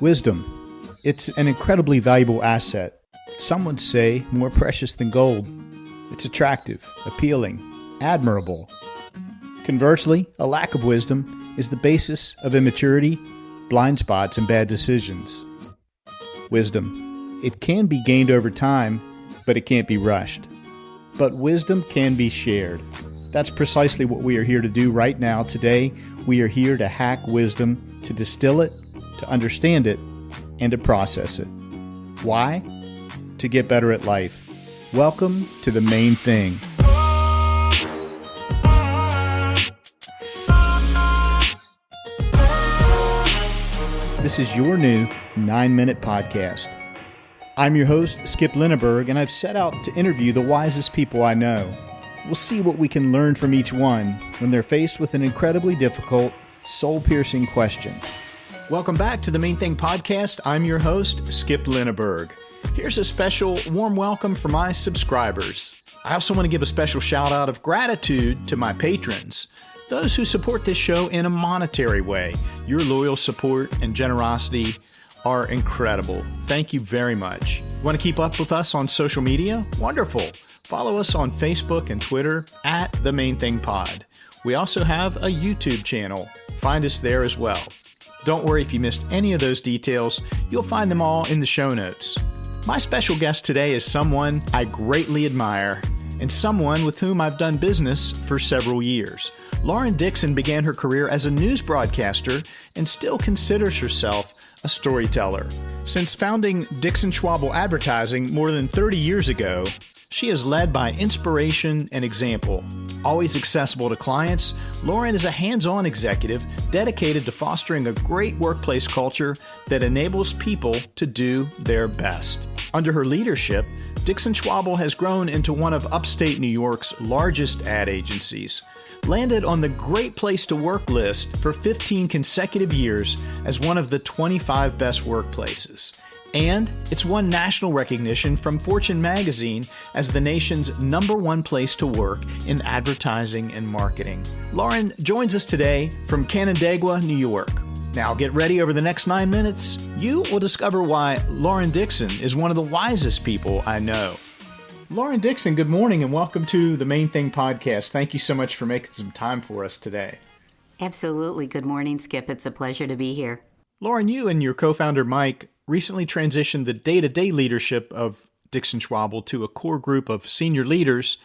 Wisdom. It's an incredibly valuable asset. Some would say more precious than gold. It's attractive, appealing, admirable. Conversely, a lack of wisdom is the basis of immaturity, blind spots, and bad decisions. Wisdom. It can be gained over time, but it can't be rushed. But wisdom can be shared. That's precisely what we are here to do right now. Today, we are here to hack wisdom, to distill it, to understand it, and to process it. Why? To get better at life. Welcome to The Main Thing. This is your new 9-minute podcast. I'm your host, Skip Linneberg, and I've set out to interview the wisest people I know. We'll see what we can learn from each one when they're faced with an incredibly difficult, soul-piercing question. Welcome back to The Main Thing podcast. I'm your host, Skip Linneberg. Here's a special warm welcome for my subscribers. I also want to give a special shout out of gratitude to my patrons, those who support this show in a monetary way. Your loyal support and generosity are incredible. Thank you very much. Want to keep up with us on social media? Wonderful. Follow us on Facebook and Twitter at The Main Thing Pod. We also have a YouTube channel. Find us there as well. Don't worry if you missed any of those details. You'll find them all in the show notes. My special guest today is someone I greatly admire and someone with whom I've done business for several years. Lauren Dixon began her career as a news broadcaster and still considers herself a storyteller. Since founding Dixon Schwabl Advertising more than 30 years ago, she is led by inspiration and example. Always accessible to clients, Lauren is a hands-on executive dedicated to fostering a great workplace culture that enables people to do their best. Under her leadership, Dixon Schwabl has grown into one of upstate New York's largest ad agencies, landed on the Great Place to Work list for 15 consecutive years as one of the 25 best workplaces. And it's won national recognition from Fortune magazine as the nation's #1 place to work in advertising and marketing. Lauren joins us today from Canandaigua, New York. Now get ready. Over the next 9 minutes, you will discover why Lauren Dixon is one of the wisest people I know. Lauren Dixon, good morning and welcome to The Main Thing podcast. Thank you so much for making some time for us today. Absolutely. Good morning, Skip. It's a pleasure to be here. Lauren, you and your co-founder Mike recently transitioned the day-to-day leadership of Dixon Schwabl to a core group of senior leaders.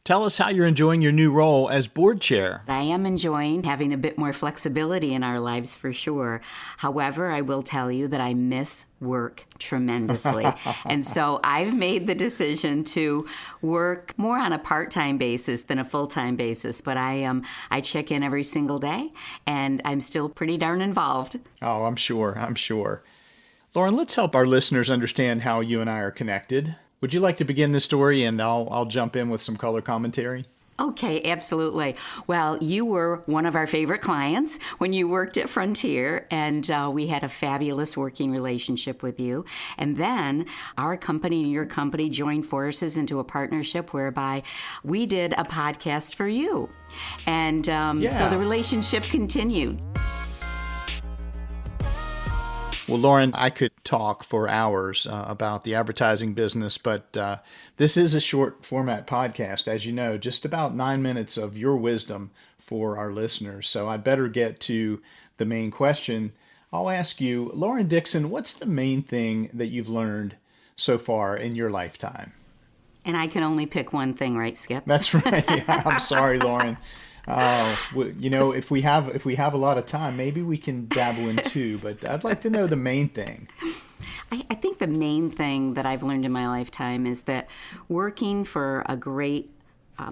Tell us how you're enjoying your new role as board chair. I am enjoying having a bit more flexibility in our lives for sure. However, I will tell you that I miss work tremendously. And so I've made the decision to work more on a part-time basis than a full-time basis. But I check in every single day, and I'm still pretty darn involved. Oh, I'm sure. Lauren, let's help our listeners understand how you and I are connected. Would you like to begin the story, and I'll jump in with some color commentary? Okay, absolutely. Well, you were one of our favorite clients when you worked at Frontier, and we had a fabulous working relationship with you. And then our company and your company joined forces into a partnership whereby we did a podcast for you. And so the relationship continued. Well, Lauren, I could talk for hours about the advertising business, but this is a short format podcast, as you know, just about 9 minutes of your wisdom for our listeners. So I'd better get to the main question. I'll ask you, Lauren Dixon, what's the main thing that you've learned so far in your lifetime? And I can only pick one thing, right, Skip? That's right. I'm sorry, Lauren. If we have a lot of time, maybe we can dabble in two, but I'd like to know the main thing. I think the main thing that I've learned in my lifetime is that working for a great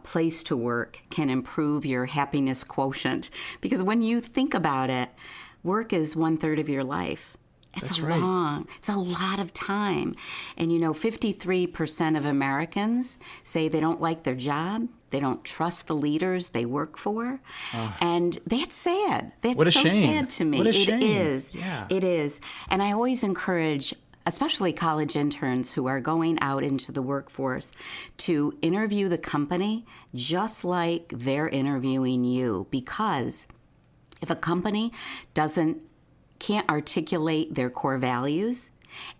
place to work can improve your happiness quotient. Because when you think about it, work is 1/3 of your life. It's a lot of time. And 53% of Americans say they don't like their job. They don't trust the leaders they work for. And that's sad. That's so sad to me. It is. Yeah. It is. And I always encourage, especially college interns who are going out into the workforce, to interview the company just like they're interviewing you. Because if a company doesn't can't articulate their core values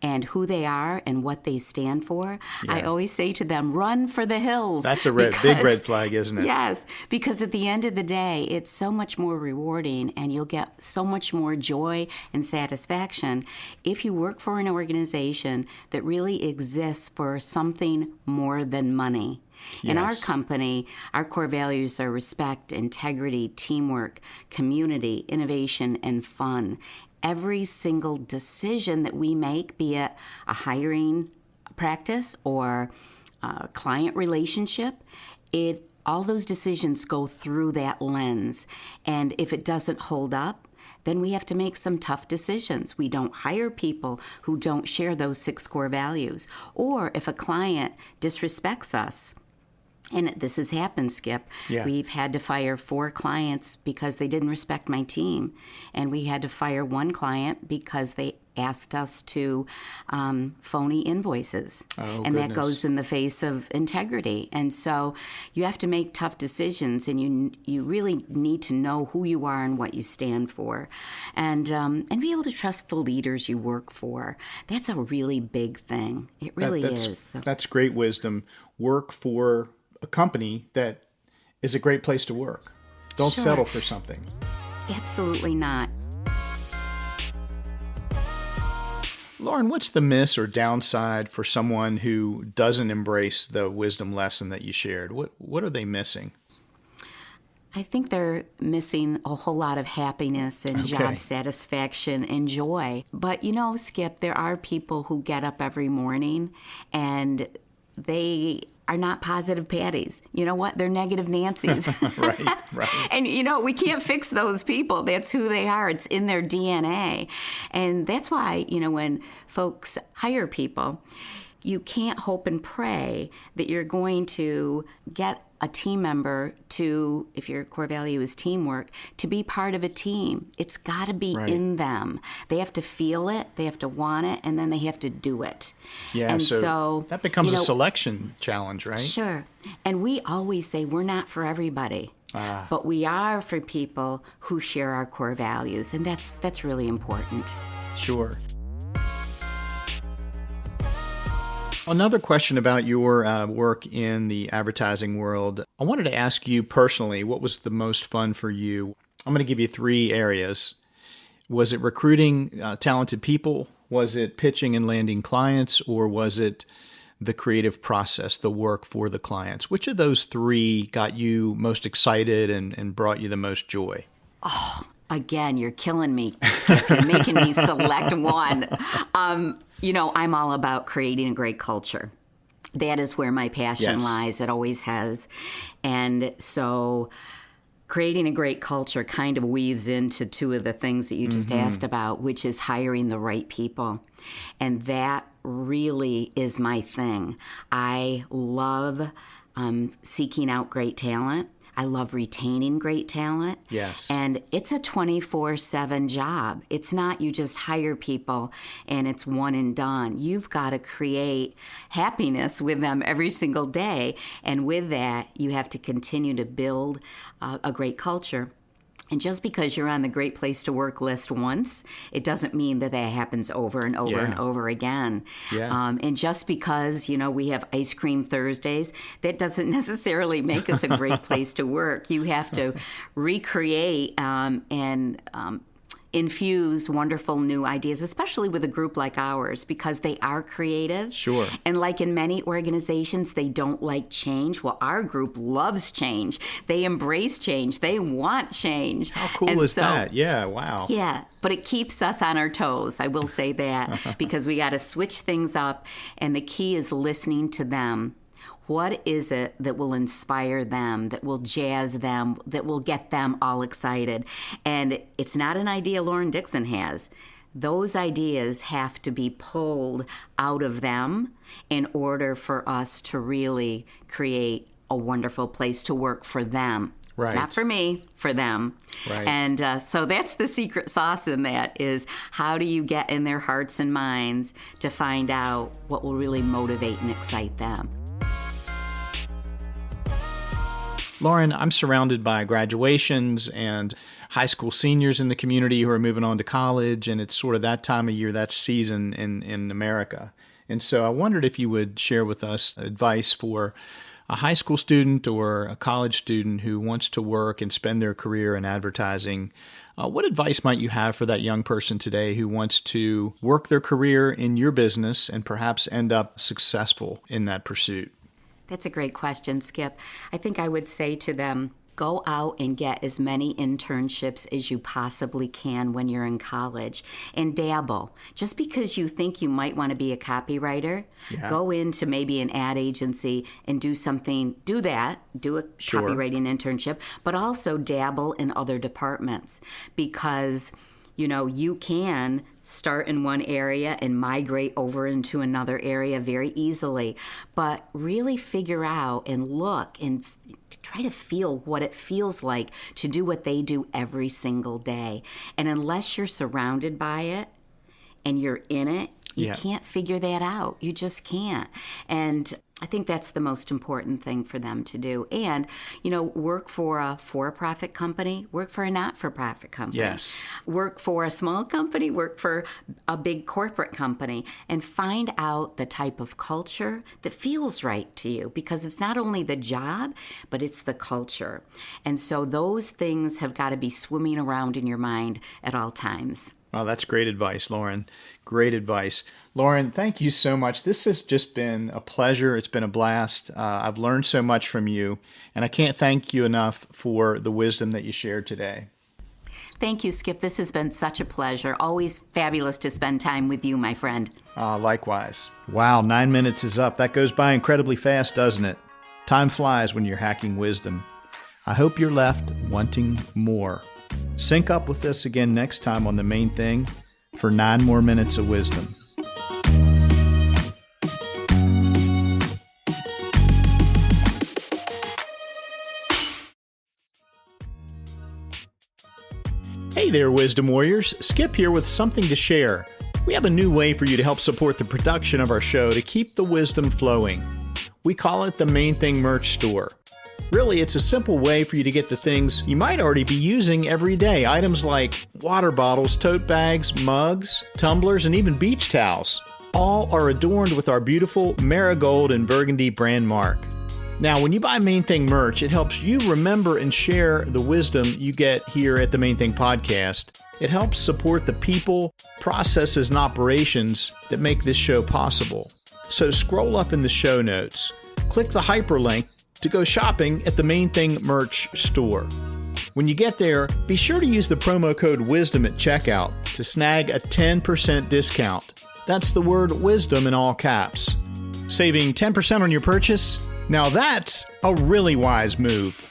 and who they are and what they stand for, I always say to them, run for the hills. That's a big red flag, isn't it? Yes, because at the end of the day, it's so much more rewarding and you'll get so much more joy and satisfaction if you work for an organization that really exists for something more than money. In our company, our core values are respect, integrity, teamwork, community, innovation, and fun. Every single decision that we make, be it a hiring practice or a client relationship, all those decisions go through that lens. And if it doesn't hold up, then we have to make some tough decisions. We don't hire people who don't share those 6 core values. Or if a client disrespects us, and this has happened, Skip. Yeah. We've had to fire 4 clients because they didn't respect my team. And we had to fire 1 client because they asked us to phony invoices. Oh, and goodness. that goes in the face of integrity. And so you have to make tough decisions, and you really need to know who you are and what you stand for. And be able to trust the leaders you work for. That's a really big thing. It really is. So. That's great wisdom. Work for a company that is a great place to work. Don't settle for something. Absolutely not. Lauren, what's the miss or downside for someone who doesn't embrace the wisdom lesson that you shared? What are they missing? I think they're missing a whole lot of happiness and job satisfaction and joy. But Skip, there are people who get up every morning and they are not positive Patties. You know what? They're negative Nancys. Right. And, we can't fix those people. That's who they are. It's in their DNA. And that's why, when folks hire people, you can't hope and pray that you're going to get a team member to, if your core value is teamwork, to be part of a team. It's got to be in them. They have to feel it, they have to want it, and then they have to do it. Yeah, and so that becomes a selection challenge, right? Sure. And we always say we're not for everybody. But we are for people who share our core values, and that's really important. Sure. Another question about your work in the advertising world. I wanted to ask you personally, what was the most fun for you? I'm going to give you 3 areas. Was it recruiting talented people? Was it pitching and landing clients? Or was it the creative process, the work for the clients? Which of those 3 got you most excited and brought you the most joy? Oh, again, you're killing me, Skip. You're making me select one. I'm all about creating a great culture. That is where my passion lies. It always has. And so creating a great culture kind of weaves into 2 of the things that you just asked about, which is hiring the right people. And that really is my thing. I love seeking out great talent. I love retaining great talent. Yes. And it's a 24/7 job. It's not you just hire people and it's one and done. You've got to create happiness with them every single day. And with that, you have to continue to build a great culture. And just because you're on the Great Place to Work list once, it doesn't mean that happens over and over and over again. Yeah. And just because, we have Ice Cream Thursdays, that doesn't necessarily make us a great place to work. You have to recreate and infuse wonderful new ideas, especially with a group like ours, because they are creative. Sure. And like in many organizations, they don't like change. Well, our group loves change. They embrace change. They want change. How cool is that? Yeah, wow. Yeah, but it keeps us on our toes. I will say that, because we got to switch things up, and the key is listening to them. What is it that will inspire them, that will jazz them, that will get them all excited? And it's not an idea Lauren Dixon has. Those ideas have to be pulled out of them in order for us to really create a wonderful place to work for them. Right. Not for me, for them. Right. And so that's the secret sauce in that, is how do you get in their hearts and minds to find out what will really motivate and excite them? Lauren, I'm surrounded by graduations and high school seniors in the community who are moving on to college, and it's sort of that time of year, that season in America. And so I wondered if you would share with us advice for a high school student or a college student who wants to work and spend their career in advertising. What advice might you have for that young person today who wants to work their career in your business and perhaps end up successful in that pursuit? That's a great question, Skip. I think I would say to them, go out and get as many internships as you possibly can when you're in college and dabble. Just because you think you might want to be a copywriter, go into maybe an ad agency and do a copywriting internship, but also dabble in other departments because you can start in one area and migrate over into another area very easily, but really figure out and look and try to feel what it feels like to do what they do every single day. And unless you're surrounded by it and you're in it, you can't figure that out. You just can't. And I think that's the most important thing for them to do. And, work for a for-profit company, work for a not-for-profit company. Yes. Work for a small company, work for a big corporate company, and find out the type of culture that feels right to you, because it's not only the job, but it's the culture. And so those things have got to be swimming around in your mind at all times. Well, that's great advice, Lauren. Great advice. Lauren, thank you so much. This has just been a pleasure. It's been a blast. I've learned so much from you, and I can't thank you enough for the wisdom that you shared today. Thank you, Skip. This has been such a pleasure. Always fabulous to spend time with you, my friend. Likewise. Wow, 9 minutes is up. That goes by incredibly fast, doesn't it? Time flies when you're hacking wisdom. I hope you're left wanting more. Sync up with us again next time on The Main Thing for 9 more minutes of wisdom. Hey there, Wisdom Warriors. Skip here with something to share. We have a new way for you to help support the production of our show to keep the wisdom flowing. We call it the Main Thing Merch Store. Really, it's a simple way for you to get the things you might already be using every day. Items like water bottles, tote bags, mugs, tumblers, and even beach towels. All are adorned with our beautiful marigold and burgundy brand mark. Now, when you buy Main Thing merch, it helps you remember and share the wisdom you get here at the Main Thing Podcast. It helps support the people, processes, and operations that make this show possible. So scroll up in the show notes. Click the hyperlink to go shopping at the Main Thing merch store. When you get there, be sure to use the promo code WISDOM at checkout to snag a 10% discount. That's the word WISDOM in all caps. Saving 10% on your purchase? Now that's a really wise move.